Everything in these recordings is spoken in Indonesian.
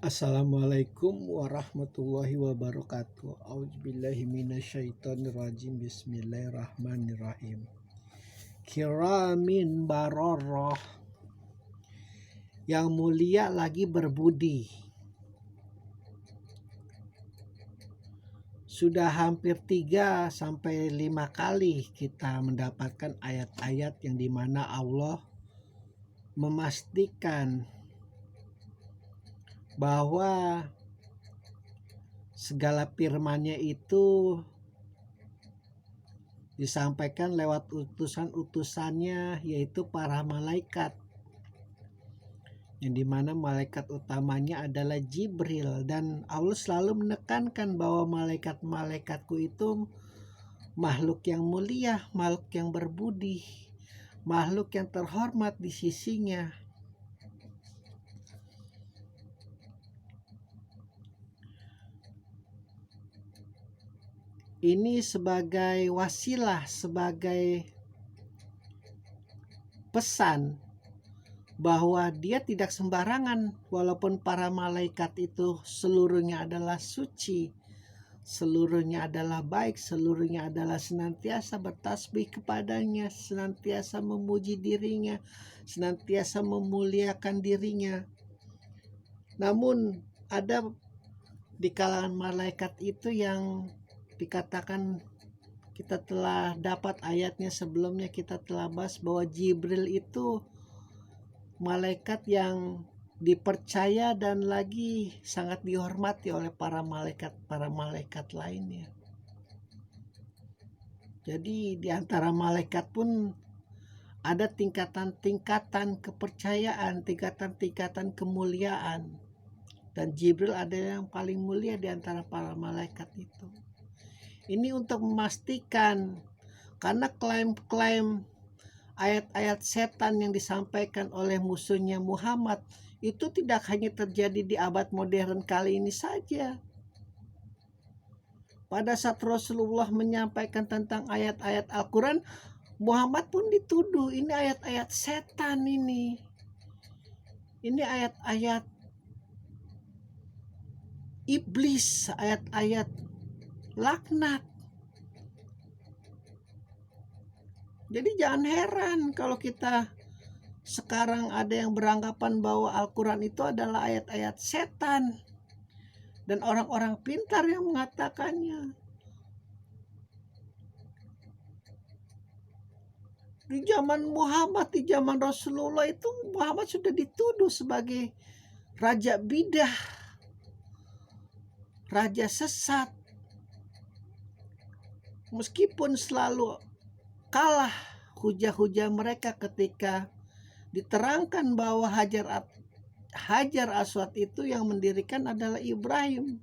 Assalamualaikum warahmatullahi wabarakatuh. Auzubillahi minasyaitonirrajim. Bismillahirrahmanirrahim. Kiramin baroroh, yang mulia lagi berbudi. Sudah hampir 3 sampai 5 kali kita mendapatkan ayat-ayat yang dimana Allah memastikan bahwa segala firman-Nya itu disampaikan lewat utusan-utusannya, yaitu para malaikat, yang dimana malaikat utamanya adalah Jibril. Dan Allah selalu menekankan bahwa malaikat-malaikatku itu makhluk yang mulia, makhluk yang berbudi, makhluk yang terhormat di sisinya. Ini sebagai wasilah, sebagai pesan bahwa dia tidak sembarangan, walaupun para malaikat itu seluruhnya adalah suci, seluruhnya adalah baik, seluruhnya adalah senantiasa bertasbih kepadanya, senantiasa memuji dirinya, senantiasa memuliakan dirinya. Namun ada di kalangan malaikat itu yang dikatakan, kita telah dapat ayatnya sebelumnya, kita telah bahas bahwa Jibril itu malaikat yang dipercaya dan lagi sangat dihormati oleh para malaikat lainnya. Jadi di antara malaikat pun ada tingkatan-tingkatan kepercayaan, tingkatan-tingkatan kemuliaan. Dan Jibril ada yang paling mulia di antara para malaikat itu. Ini untuk memastikan, karena klaim-klaim ayat-ayat setan yang disampaikan oleh musuhnya Muhammad itu tidak hanya terjadi di abad modern kali ini saja. Pada saat Rasulullah menyampaikan tentang ayat-ayat Al-Quran, Muhammad pun dituduh ini ayat-ayat setan ini. Ini ayat-ayat iblis, ayat-ayat laknat. Jadi jangan heran kalau kita sekarang ada yang beranggapan bahwa Al-Quran itu adalah ayat-ayat setan, dan orang-orang pintar yang mengatakannya. Di zaman Muhammad, di zaman Rasulullah itu Muhammad sudah dituduh sebagai raja bidah, raja sesat. Meskipun selalu kalah hujah-hujah mereka ketika diterangkan bahwa Hajar Aswad itu yang mendirikan adalah Ibrahim.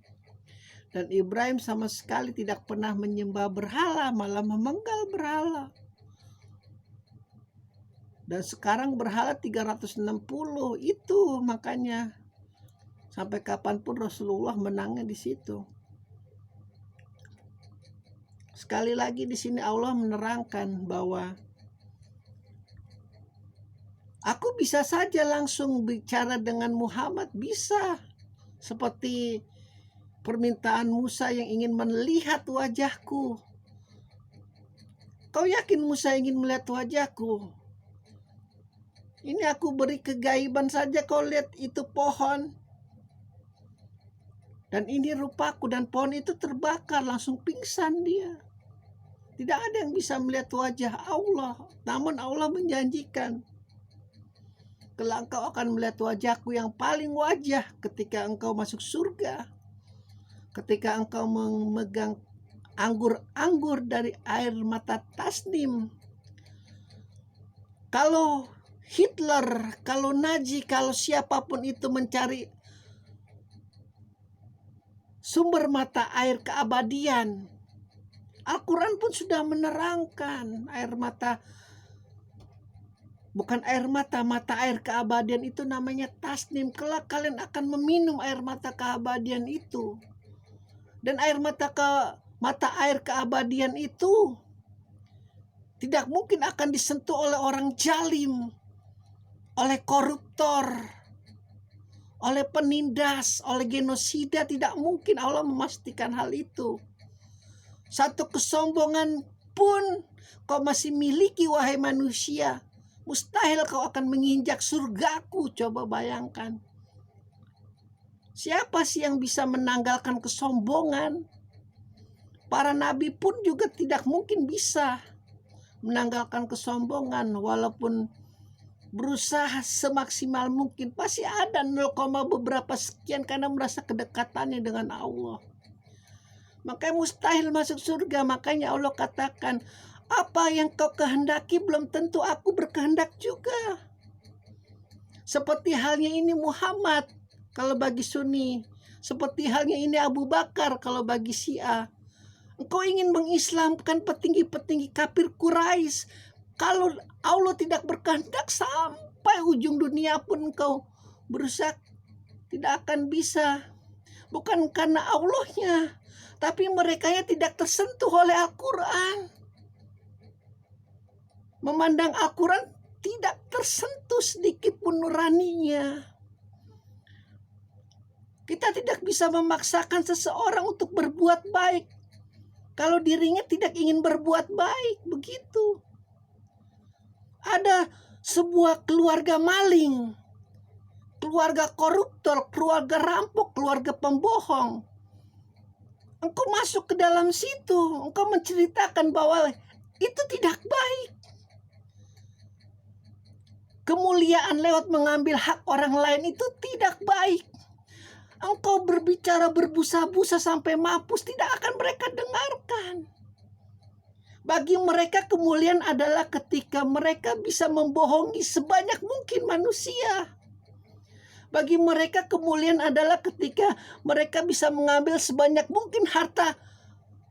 Dan Ibrahim sama sekali tidak pernah menyembah berhala, malah memenggal berhala. Dan sekarang berhala 360 itu, makanya sampai kapanpun Rasulullah menangnya di situ. Sekali lagi di sini Allah menerangkan bahwa aku bisa saja langsung bicara dengan Muhammad, bisa. Seperti permintaan Musa yang ingin melihat wajahku. Kau yakin Musa ingin melihat wajahku? Ini aku beri kegaiban saja, kau lihat itu pohon. Dan ini rupaku, dan pohon itu terbakar, langsung pingsan dia. Tidak ada yang bisa melihat wajah Allah. Namun Allah menjanjikan, kelak engkau akan melihat wajahku yang paling wajah ketika engkau masuk surga. Ketika engkau memegang anggur-anggur dari air mata tasnim. Kalau Hitler, kalau Nazi, kalau siapapun itu mencari sumber mata air keabadian, Al-Quran pun sudah menerangkan air mata, bukan air mata, mata air keabadian itu namanya tasnim. Kelak kalian akan meminum air mata keabadian itu. Dan air mata air keabadian itu tidak mungkin akan disentuh oleh orang jalim, oleh koruptor, oleh penindas, oleh genosida. Tidak mungkin Allah memastikan hal itu. Satu kesombongan pun kau masih miliki, wahai manusia. Mustahil kau akan menginjak surgaku. Coba bayangkan. Siapa sih yang bisa menanggalkan kesombongan? Para nabi pun juga tidak mungkin bisa menanggalkan kesombongan. Walaupun berusaha semaksimal mungkin, pasti ada 0, beberapa sekian karena merasa kedekatannya dengan Allah. Makanya mustahil masuk surga. Makanya Allah katakan, apa yang kau kehendaki belum tentu aku berkehendak juga. Seperti halnya ini Muhammad kalau bagi Sunni, seperti halnya ini Abu Bakar kalau bagi Syiah. Engkau ingin mengislamkan petinggi-petinggi kafir Quraisy. Kalau Allah tidak berkehendak, sampai ujung dunia pun engkau berusaha, tidak akan bisa. Bukan karena Allahnya, tapi mereka tidak tersentuh oleh Al-Quran. Memandang Al-Quran tidak tersentuh sedikit pun nuraninya. Kita tidak bisa memaksakan seseorang untuk berbuat baik kalau dirinya tidak ingin berbuat baik. Begitu. Ada sebuah keluarga maling, keluarga koruptor, keluarga rampok, keluarga pembohong. Engkau masuk ke dalam situ, engkau menceritakan bahwa itu tidak baik. Kemuliaan lewat mengambil hak orang lain itu tidak baik. Engkau berbicara berbusa-busa sampai mampus, tidak akan mereka dengarkan. Bagi mereka kemuliaan adalah ketika mereka bisa membohongi sebanyak mungkin manusia. Bagi mereka kemuliaan adalah ketika mereka bisa mengambil sebanyak mungkin harta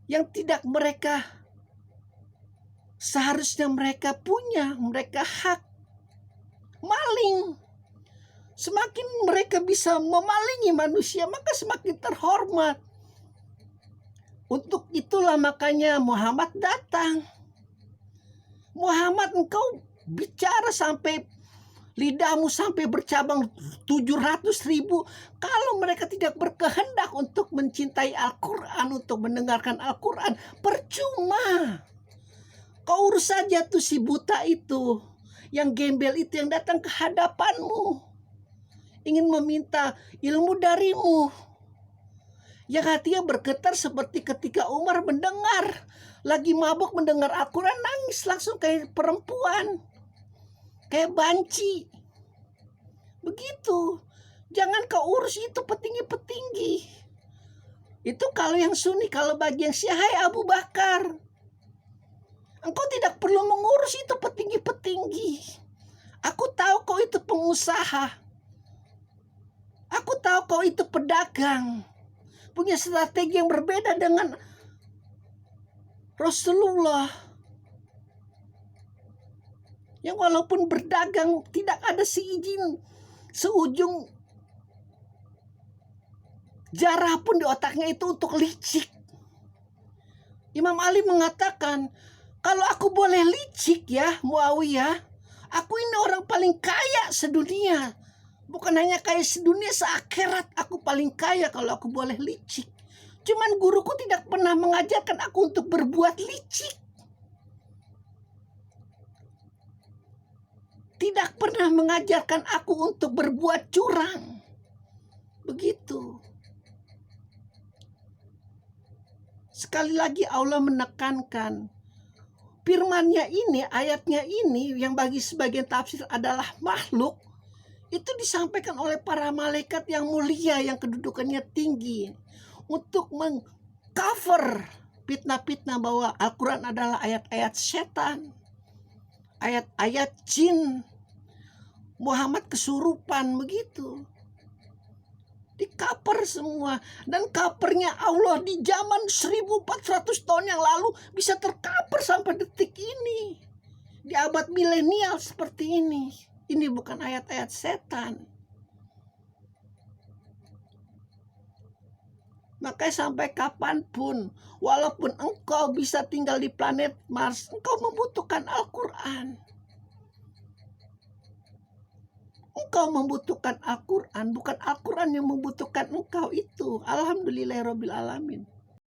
yang tidak mereka seharusnya mereka punya, mereka hak. Maling. Semakin mereka bisa memalingi manusia, maka semakin terhormat. Untuk itulah makanya Muhammad datang. Muhammad, engkau bicara sampai lidahmu sampai bercabang 700.000. Kalau mereka tidak berkehendak untuk mencintai Al-Quran, untuk mendengarkan Al-Quran, percuma. Kau urus saja tuh si buta itu, yang gembel itu, yang datang ke hadapanmu, ingin meminta ilmu darimu, yang hatinya bergetar seperti ketika Umar mendengar, lagi mabuk mendengar Al-Quran, nangis langsung kayak perempuan, kayak banci. Begitu. Jangan kau urus itu petinggi-petinggi. Itu kalau yang Sunni. Kalau bagi yang Syiah, hai Abu Bakar, engkau tidak perlu mengurus itu petinggi-petinggi. Aku tahu kau itu pengusaha. Aku tahu kau itu pedagang. Punya strategi yang berbeda dengan Rasulullah. Yang walaupun berdagang tidak ada seizin seujung jarah pun di otaknya itu untuk licik. Imam Ali mengatakan, kalau aku boleh licik ya Muawiyah, aku ini orang paling kaya sedunia. Bukan hanya kaya sedunia, seakhirat aku paling kaya kalau aku boleh licik. Cuman guruku tidak pernah mengajarkan aku untuk berbuat licik. Tidak pernah mengajarkan aku untuk berbuat curang. Begitu. Sekali lagi Allah menekankan, firman-Nya ini, ayatnya ini yang bagi sebagian tafsir adalah makhluk, itu disampaikan oleh para malaikat yang mulia, yang kedudukannya tinggi, untuk mengcover fitnah-fitnah bahwa Al-Quran adalah ayat-ayat setan, ayat-ayat jin, Muhammad kesurupan, begitu. Di-cover semua. Dan covernya Allah di zaman 1400 tahun yang lalu bisa tercover sampai detik ini. Di abad milenial seperti ini. Ini bukan ayat-ayat setan. Makanya sampai kapanpun, walaupun engkau bisa tinggal di planet Mars, engkau membutuhkan Al-Quran. Engkau membutuhkan Al-Quran, bukan Al-Quran yang membutuhkan engkau itu. Alhamdulillahirabbil alamin.